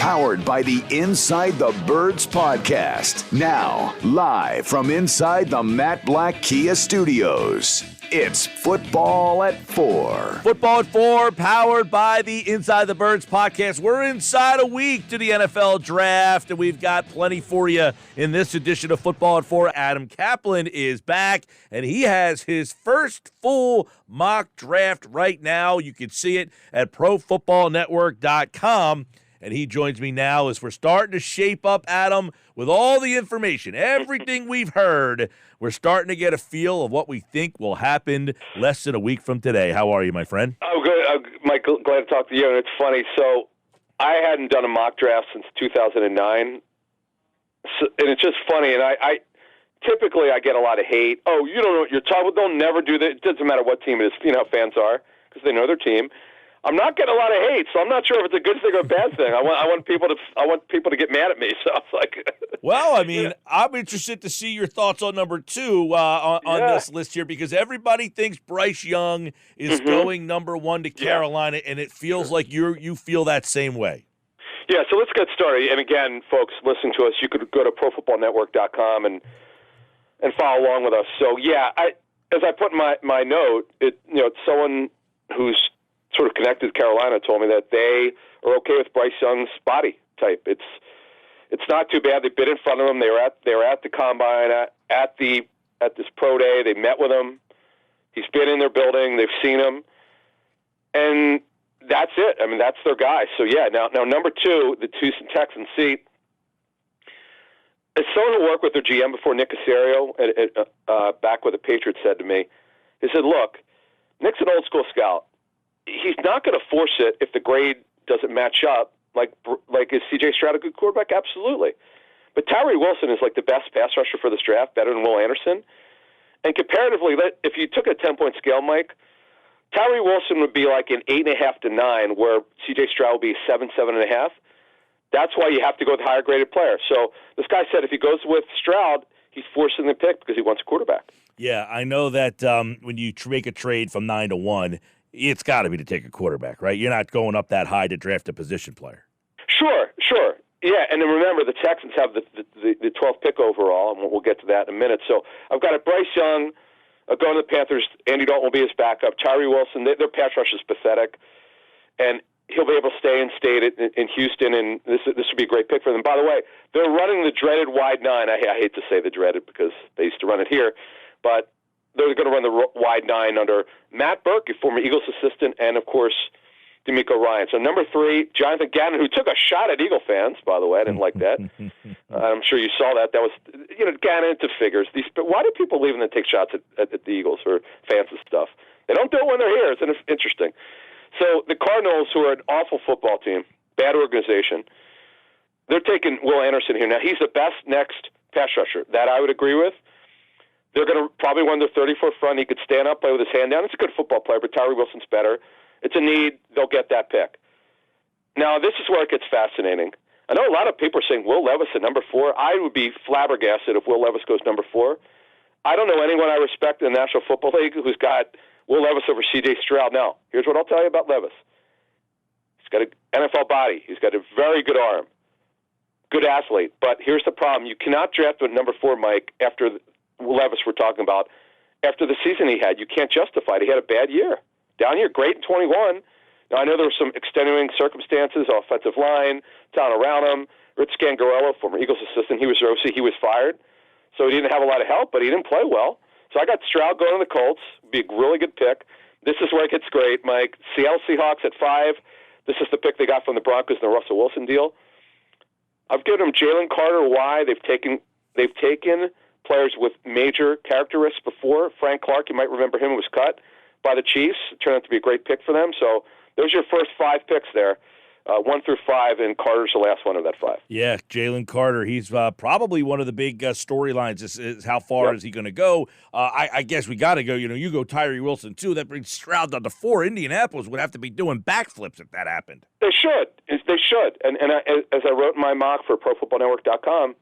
powered by the Inside the Birds podcast. Now, live from inside the Matt Black Kia Studios, it's Football at 4. Football at 4, powered by the Inside the Birds podcast. We're inside a week to the NFL draft, and we've got plenty for you in this edition of Football at 4. Adam Caplan is back, and he has his first full mock draft right now. You can see it at ProFootballNetwork.com. And he joins me now as we're starting to shape up, Adam, with all the information, everything we've heard. We're starting to get a feel of what we think will happen less than a week from today. How are you, my friend? Oh, good. Mike, glad to talk to you. And it's funny. So I hadn't done a mock draft since 2009. So, and it's just funny. And I typically I get a lot of hate. Oh, you don't know what you're talking about. They'll never do that. It doesn't matter what team it is. You know how fans are because they know their team. I'm not getting a lot of hate, so I'm not sure if it's a good thing or a bad thing. I want people to get mad at me. So it's like, well, I mean, I'm interested to see your thoughts on number 2 on this list here because everybody thinks Bryce Young is going number 1 to Carolina, and it feels like you feel that same way. Yeah. So let's get started. And again, folks listening to us, you could go to ProFootballNetwork.com and follow along with us. So yeah, as I put in my note, it's someone who's sort of connected to Carolina told me that they are okay with Bryce Young's body type. It's not too bad. They've been in front of him. They were at the combine at this pro day. They met with him. He's been in their building. They've seen him, and that's it. I mean, that's their guy. So yeah. Now number 2, the Houston Texans seat. As someone who worked with their GM before, Nick Caserio, back with the Patriots, said to me, he said, "Look, Nick's an old school scout. He's not going to force it if the grade doesn't match up. Like is C.J. Stroud a good quarterback? Absolutely. But Tyree Wilson is like the best pass rusher for this draft, better than Will Anderson. And comparatively, if you took a 10-point scale, Mike, Tyree Wilson would be like an 8.5 to 9, where C.J. Stroud would be 7, 7.5. That's why you have to go with a higher graded player. So this guy said if he goes with Stroud, he's forcing the pick because he wants a quarterback. Yeah, I know that when you make a trade from 9 to 1. It's got to be to take a quarterback, right? You're not going up that high to draft a position player. Sure. Yeah, and then remember, the Texans have the 12th pick overall, and we'll get to that in a minute. So I've got a Bryce Young going to the Panthers. Andy Dalton will be his backup. Tyree Wilson, their pass rush is pathetic, and he'll be able to stay in state in Houston, and this would be a great pick for them. By the way, they're running the dreaded wide 9. I hate to say the dreaded because they used to run it here, but they're going to run the wide 9 under Matt Burke, a former Eagles assistant, and, of course, D'Amico Ryan. So number 3, Jonathan Gannon, who took a shot at Eagle fans, by the way. I didn't like that. I'm sure you saw that. That was, Gannon into figures. Why do people leave and then take shots at the Eagles or fans and stuff? They don't do it when they're here. It's interesting. So the Cardinals, who are an awful football team, bad organization, they're taking Will Anderson here. Now, he's the best next pass rusher. That I would agree with. They're going to probably run their 34 front. He could stand up, play with his hand down. It's a good football player, but Tyree Wilson's better. It's a need. They'll get that pick. Now, this is where it gets fascinating. I know a lot of people are saying Will Levis at number 4. I would be flabbergasted if Will Levis goes number 4. I don't know anyone I respect in the National Football League who's got Will Levis over C.J. Stroud. Now, here's what I'll tell you about Levis. He's got an NFL body. He's got a very good arm. Good athlete. But here's the problem. You cannot draft at number 4, Mike, after Levis we're talking about, after the season he had. You can't justify it. He had a bad year. Down here, great in 21. Now, I know there were some extenuating circumstances, offensive line, town around him. Rich Scangarello, former Eagles assistant, he was OC. He was fired. So he didn't have a lot of help, but he didn't play well. So I got Stroud going to the Colts. Be a really good pick. This is where it gets great, Mike. Seattle Seahawks at 5. This is the pick they got from the Broncos in the Russell Wilson deal. I've given them Jalen Carter. Why? They've taken players with major characteristics before. Frank Clark, you might remember him, was cut by the Chiefs. It turned out to be a great pick for them. So there's your first 5 picks there, 1 through 5, and Carter's the last one of that 5. Yeah, Jalen Carter. He's probably one of the big storylines is how far is he going to go. I guess we got to go. You go Tyree Wilson, too. That brings Stroud down to 4. Indianapolis would have to be doing backflips if that happened. They should. And as I wrote in my mock for ProFootballNetwork.com,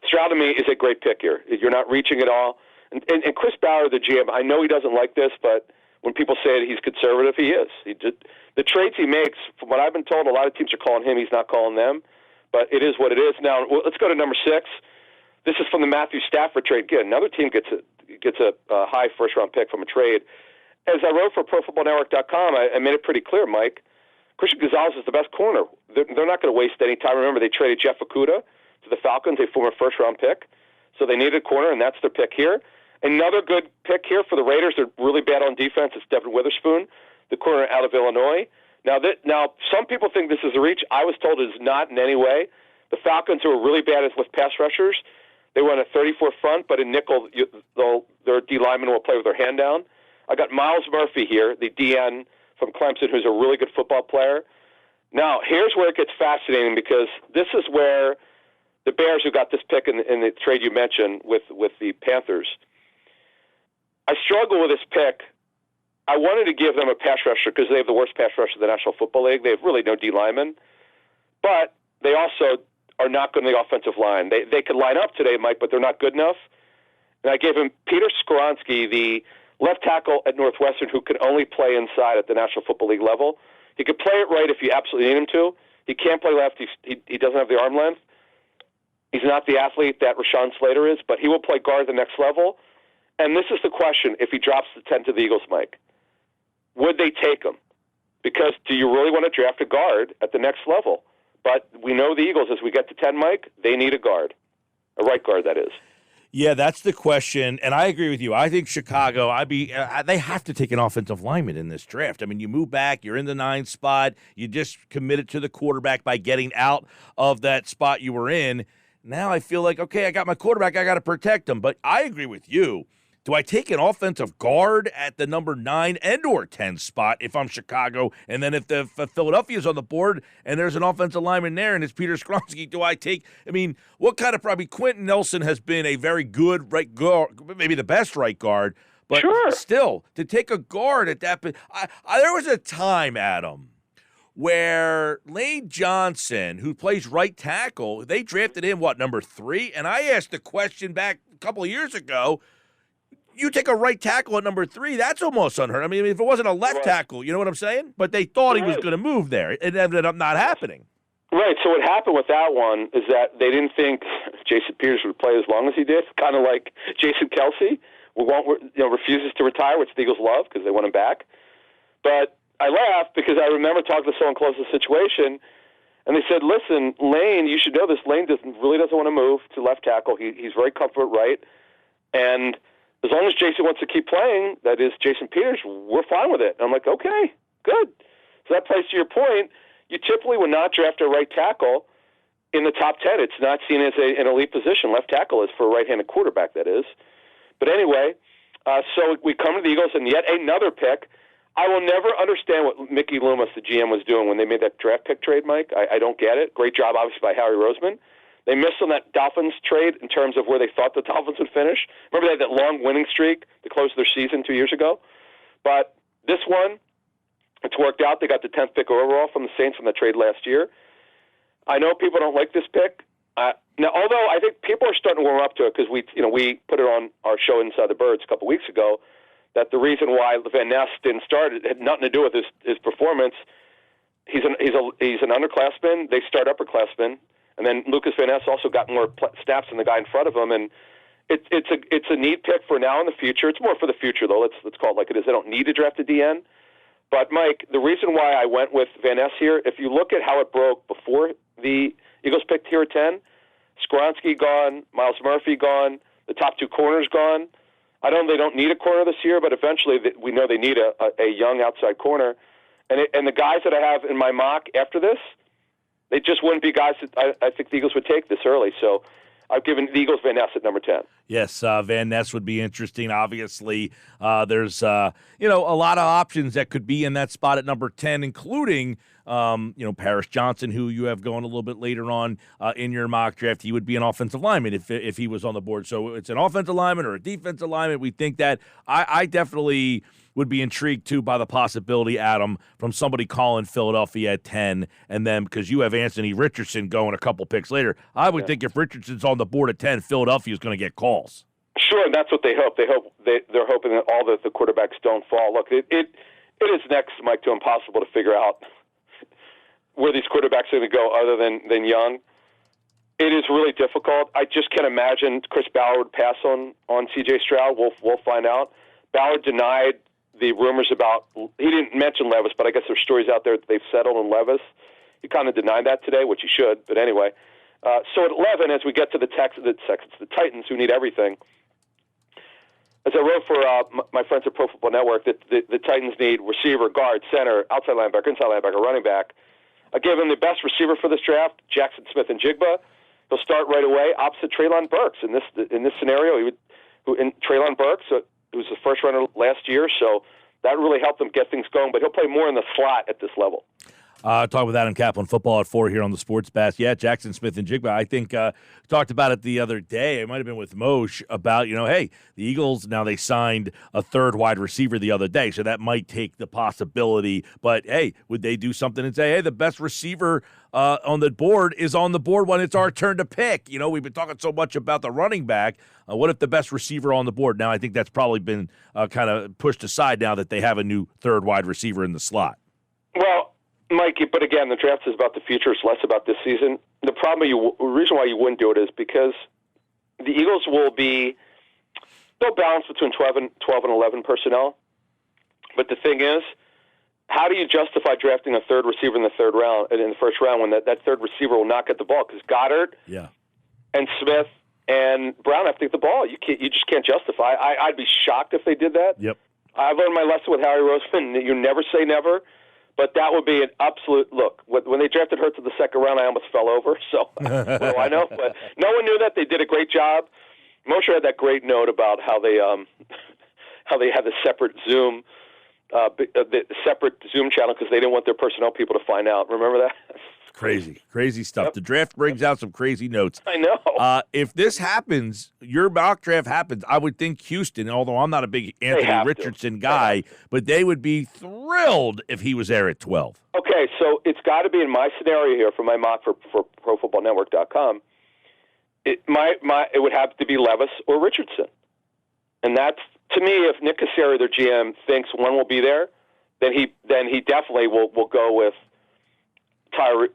Stroud to me is a great pick here. You're not reaching at all. And Chris Bauer, the GM, I know he doesn't like this, but when people say that he's conservative, he is. The trades he makes, from what I've been told, a lot of teams are calling him. He's not calling them. But it is what it is. Now, let's go to number 6. This is from the Matthew Stafford trade. Again, another team gets a high first-round pick from a trade. As I wrote for ProFootballNetwork.com, I made it pretty clear, Mike. Christian Gonzalez is the best corner. They're not going to waste any time. Remember, they traded Jeff Okudah to the Falcons, a former first-round pick. So they needed a corner, and that's their pick here. Another good pick here for the Raiders. They're really bad on defense. It's Devin Witherspoon, the corner out of Illinois. Now, some people think this is a reach. I was told it is not in any way. The Falcons, who are really bad with pass rushers, they run a 34 front, but in nickel, their D linemen will play with their hand down. I got Miles Murphy here, the DN from Clemson, who's a really good football player. Now, here's where it gets fascinating, because this is where the Bears, who got this pick in the trade you mentioned with the Panthers, I struggle with this pick. I wanted to give them a pass rusher because they have the worst pass rusher in the National Football League. They have really no D linemen. But they also are not good in the offensive line. They could line up today, Mike, but they're not good enough. And I gave him Peter Skoronski, the left tackle at Northwestern, who can only play inside at the National Football League level. He could play it right if you absolutely need him to. He can't play left. He doesn't have the arm length. He's not the athlete that Rashawn Slater is, but he will play guard at the next level. And this is the question, if he drops the 10 to the Eagles, Mike. Would they take him? Because do you really want to draft a guard at the next level? But we know the Eagles, as we get to 10, Mike, they need a guard. A right guard, that is. Yeah, that's the question, and I agree with you. I think Chicago, they have to take an offensive lineman in this draft. I mean, you move back, you're in the 9 spot, you just committed to the quarterback by getting out of that spot you were in. Now I feel like, okay, I got my quarterback, I got to protect him. But I agree with you. Do I take an offensive guard at the number 9 and or 10 spot if I'm Chicago? And then if Philadelphia's on the board and there's an offensive lineman there and it's Peter Skoronski, do I take – I mean, what kind of – probably Quentin Nelson has been a very good right guard, maybe the best right guard. But sure. Still, to take a guard at that – there was a time, Adam, where Lane Johnson, who plays right tackle, they drafted him, number 3? And I asked the question back a couple of years ago – you take a right tackle at number 3, that's almost unheard. I mean, if it wasn't a left tackle, you know what I'm saying? But they thought he was going to move there. It ended up not happening. Right. So what happened with that one is that they didn't think Jason Peters would play as long as he did, kind of like Jason Kelsey, refuses to retire, which the Eagles love because they want him back. But I laughed because I remember talking to someone close to the situation, and they said, listen, Lane, you should know this. Lane really doesn't want to move to left tackle. He's very comfortable at right. And as long as Jason wants to keep playing, that is Jason Peters, we're fine with it. And I'm like, okay, good. So that plays to your point. You typically would not draft a right tackle in the top 10. It's not seen as an elite position. Left tackle is for a right-handed quarterback, that is. But anyway, so we come to the Eagles, and yet another pick. I will never understand what Mickey Loomis, the GM, was doing when they made that draft pick trade, Mike. I don't get it. Great job, obviously, by Harry Roseman. They missed on that Dolphins trade in terms of where they thought the Dolphins would finish. Remember they had that long winning streak to close their season 2 years ago? But this one, it's worked out. They got the 10th pick overall from the Saints from the trade last year. I know people don't like this pick. Now, although I think people are starting to warm up to it because we put it on our show Inside the Birds a couple weeks ago, that the reason why Van Ness didn't start, it had nothing to do with his performance. He's an underclassman. They start upperclassmen. And then Lucas Van Ness also got more snaps than the guy in front of him, and it's a neat pick for now and the future. It's more for the future, though. Let's call it like it is. They don't need to draft a DN. But, Mike, the reason why I went with Van Ness here, if you look at how it broke before the Eagles picked here at 10, Skoronski gone, Miles Murphy gone, the top 2 corners gone. They don't need a corner this year, but eventually we know they need a young outside corner. And the guys that I have in my mock after this, they just wouldn't be guys that I think the Eagles would take this early. So I've given the Eagles Van Ness at number 10. Yes, Van Ness would be interesting. Obviously, there's a lot of options that could be in that spot at number 10, including Paris Johnson, who you have going a little bit later on in your mock draft. He would be an offensive lineman if he was on the board. So it's an offensive lineman or a defensive lineman. We think that I definitely would be intrigued, too, by the possibility, Adam, from somebody calling Philadelphia at 10, and then because you have Anthony Richardson going a couple picks later, I would think if Richardson's on the board at 10, Philadelphia is going to get calls. Sure, and that's what they hope. They're hoping that all the quarterbacks don't fall. Look, it is next, Mike, to impossible to figure out where these quarterbacks are going to go other than Young. It is really difficult. I just can't imagine Chris Ballard would pass on C.J. Stroud. We'll find out. Ballard denied the rumors about – he didn't mention Levis, but I guess there's stories out there that they've settled on Levis. He kind of denied that today, which he should, but anyway. So at 11, as we get to the Titans, who need everything, as I wrote for my friends at Pro Football Network, that the Titans need receiver, guard, center, outside linebacker, inside linebacker, running back. I gave them the best receiver for this draft, Jackson Smith and Jigba. He'll start right away opposite Treylon Burks. In this scenario, Treylon Burks, who was the first runner last year, so that really helped them get things going. But he'll play more in the slot at this level. Talk with Adam Caplan, Football at 4 here on the Sports Bash. Yeah, Jackson Smith and Jigba. I think talked about it the other day. It might have been with Moshe about, hey, the Eagles, now they signed a third wide receiver the other day, so that might take the possibility. But, hey, would they do something and say, hey, the best receiver on the board is on the board when it's our turn to pick? We've been talking so much about the running back. What if the best receiver on the board? Now, I think that's probably been kind of pushed aside now that they have a new third wide receiver in the slot. Well, Mikey, but again, the draft is about the future. It's less about this season. The reason why you wouldn't do it is because the Eagles they'll balance between 12 and 11 personnel. But the thing is, how do you justify drafting a third receiver in the first round when that third receiver will not get the ball? Because Goddard and Smith and Brown have to get the ball. You just can't justify. I'd be shocked if they did that. Yep. I've learned my lesson with Harry Roseman. You never say never. But that would be an absolute look. When they drafted Hurts in the second round, I almost fell over. So what do I know? But no one knew that. They did a great job. Moshe had that great note about how they had the separate Zoom channel because they didn't want their personnel people to find out. Remember that? Crazy stuff. Yep. The draft brings out some crazy notes. I know. If this happens, your mock draft happens, I would think Houston, although I'm not a big Anthony Richardson guy, but they would be thrilled if he was there at 12. Okay, so it's got to be in my scenario here for my mock for ProFootballNetwork.com. It would have to be Levis or Richardson, and that's, to me, if Nick Caserio, their GM, thinks one will be there, then he definitely will go with Tyree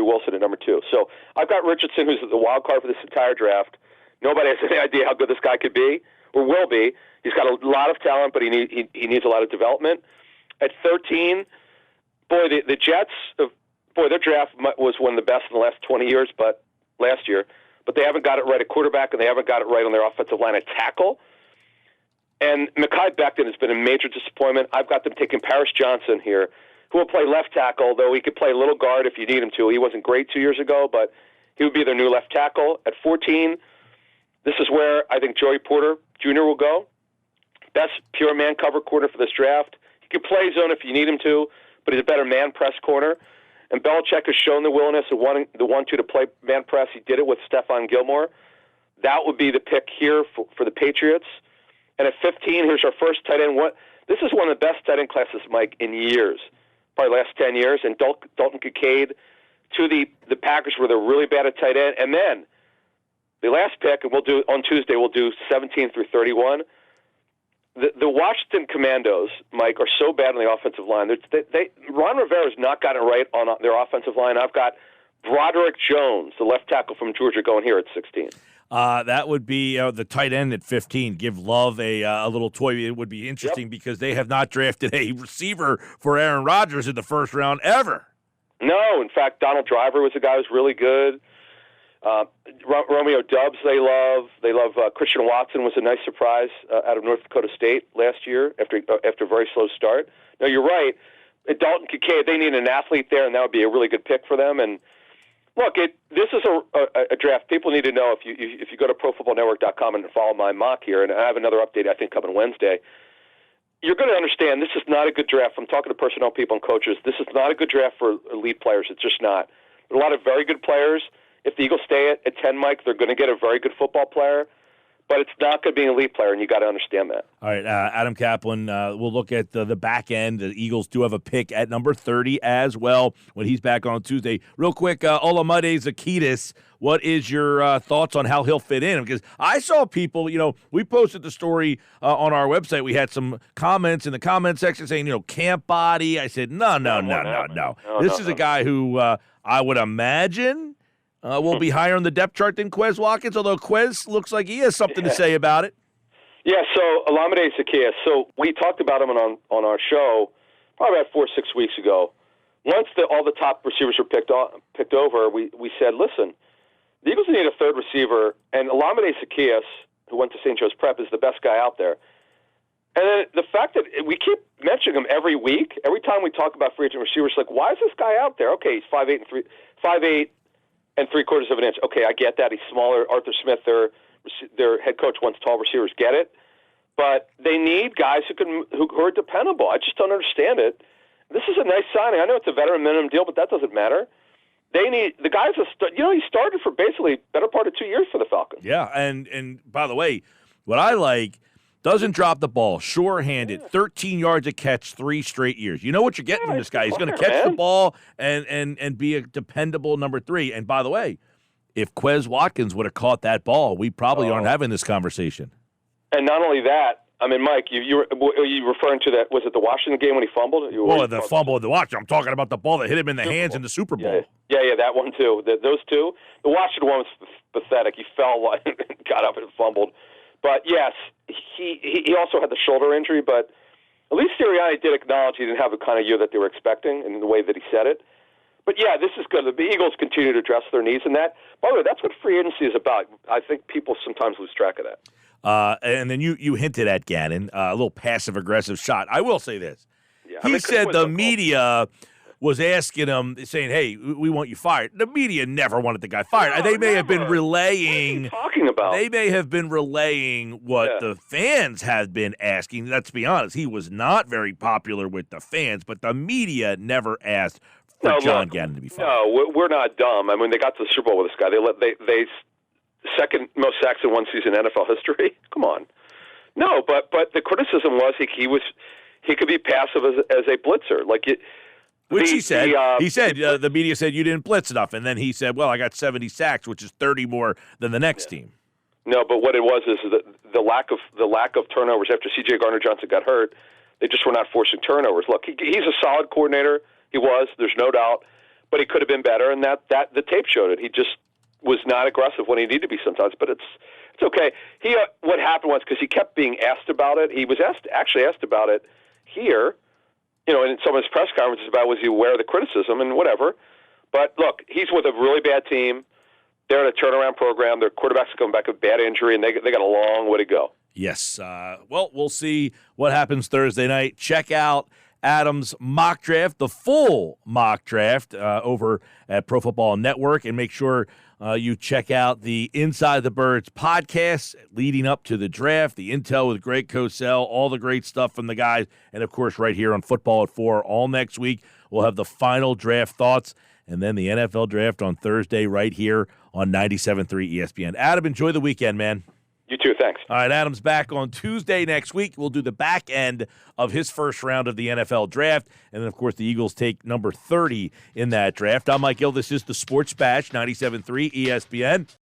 Wilson at number 2. So I've got Richardson, who's the wild card for this entire draft. Nobody has any idea how good this guy could be or will be. He's got a lot of talent, but he needs a lot of development. At 13, the Jets, their draft was one of the best in the last 20 years, but last year. But they haven't got it right at quarterback, and they haven't got it right on their offensive line at tackle. And Mekhi Becton has been a major disappointment. I've got them taking Paris Johnson here, who will play left tackle, though he could play a little guard if you need him to. He wasn't great 2 years ago, but he would be their new left tackle. At 14, this is where I think Joey Porter Jr. will go. Best pure man cover corner for this draft. He could play zone if you need him to, but he's a better man press corner. And Belichick has shown the willingness of wanting the 1-2 to play man press. He did it with Stephon Gilmore. That would be the pick here for the Patriots. And at 15, here's our first tight end. This is one of the best tight end classes, Mike, in years, probably last 10 years. And Dalton Kincaid to the Packers where they're really bad at tight end. And then the last pick, and on Tuesday, we'll do 17 through 31. The Washington Commandos, Mike, are so bad on the offensive line. Ron Rivera's not gotten it right on their offensive line. I've got Broderick Jones, the left tackle from Georgia, going here at 16. That would be the tight end at 15. Give Love a little toy. It would be interesting because they have not drafted a receiver for Aaron Rodgers in the first round ever. No, in fact, Donald Driver was a guy who's really good. Romeo Doubs they love. Christian Watson was a nice surprise out of North Dakota State last year after a very slow start. No, you're right. Dalton Kincaid, they need an athlete there, and that would be a really good pick for them. And look, this is a draft. People need to know if you go to ProFootballNetwork.com and follow my mock here, and I have another update I think coming Wednesday. You're going to understand this is not a good draft. I'm talking to personnel people and coaches. This is not a good draft for elite players. It's just not. There are a lot of very good players. If the Eagles stay at 10, Mike, they're going to get a very good football player. but it's not going to be an elite player, and you got to understand that. All right, Adam Caplan, we'll look at the back end. The Eagles do have a pick at number 30 as well when he's back on Tuesday. Real quick, Olamide Zaccheaus, what is your thoughts on how he'll fit in? Because I saw people, we posted the story on our website. We had some comments in the comment section saying, camp body. I said, no. This is a guy who I would imagine will be higher on the depth chart than Quez Watkins, although Quez looks like he has something to say about it. Yeah, so Olamide Zaccheaus. So we talked about him on our show probably about 4 or 6 weeks ago. Once all the top receivers were picked over, we said, listen, the Eagles need a third receiver, and Olamide Zaccheaus, who went to St. Joe's Prep, is the best guy out there. And then the fact that we keep mentioning him every week, every time we talk about free agent receivers, like, why is this guy out there? Okay, he's 5'8" and 3/4 of an inch. Okay, I get that. He's smaller. Arthur Smith, their head coach, wants tall receivers. Get it. But they need guys who are dependable. I just don't understand it. This is a nice signing. I know it's a veteran minimum deal, but that doesn't matter. They need the guys. He started for basically better part of 2 years for the Falcons. Yeah, and by the way, what I like, doesn't drop the ball, sure-handed, 13 yards a catch, 3 straight years. You know what you're getting from this guy. He's going to catch the ball and be a dependable number 3. And by the way, if Quez Watkins would have caught that ball, we probably aren't having this conversation. And not only that, I mean, Mike, are you referring to that? Was it the Washington game when he fumbled? The fumble of the Washington. I'm talking about the ball that hit him in the hands in the Super Bowl. Yeah, that one too. Those two. The Washington one was pathetic. He fell, got up and fumbled. But yes, he also had the shoulder injury. But at least Sirianni did acknowledge he didn't have the kind of year that they were expecting in the way that he said it. But yeah, this is good. The Eagles continue to address their needs, and that. By the way, that's what free agency is about. I think people sometimes lose track of that. And then you hinted at Gannon, a little passive-aggressive shot. I will say this. Yeah, he said the media was asking him, saying, hey, we want you fired. The media never wanted the guy fired. They may have been relaying. What are you talking about? They may have been relaying what the fans had been asking. Let's be honest. He was not very popular with the fans, but the media never asked for John Gannon to be fired. No, we're not dumb. I mean, they got to the Super Bowl with this guy. They second most sacks in one season in NFL history. Come on. No, but the criticism was he could be passive as a blitzer. Which he said. The media said you didn't blitz enough, and then he said, well, I got 70 sacks, which is 30 more than the next team. No, but what it was is the lack of turnovers after C.J. Gardner-Johnson got hurt. They just were not forcing turnovers. Look, he's a solid coordinator. He was. There's no doubt. But he could have been better, and that the tape showed it. He just was not aggressive when he needed to be sometimes. But it's okay. What happened was because he kept being asked about it. He was actually asked about it here. In some of his press conferences about was he aware of the criticism and whatever. But look, he's with a really bad team. They're in a turnaround program. Their quarterback's coming back with a bad injury, and they got a long way to go. Yes. Well, we'll see what happens Thursday night. Check out Adam's mock draft, the full mock draft over at Pro Football Network, and make sure you check out the Inside the Birds podcast leading up to the draft, the intel with Greg Cosell, all the great stuff from the guys, and, of course, right here on Football at 4 all next week. We'll have the final draft thoughts, and then the NFL draft on Thursday right here on 97.3 ESPN. Adam, enjoy the weekend, man. You too, thanks. All right, Adam's back on Tuesday next week. We'll do the back end of his first round of the NFL draft. And then, of course, the Eagles take number 30 in that draft. I'm Mike Gill. This is the Sports Bash, 97.3 ESPN.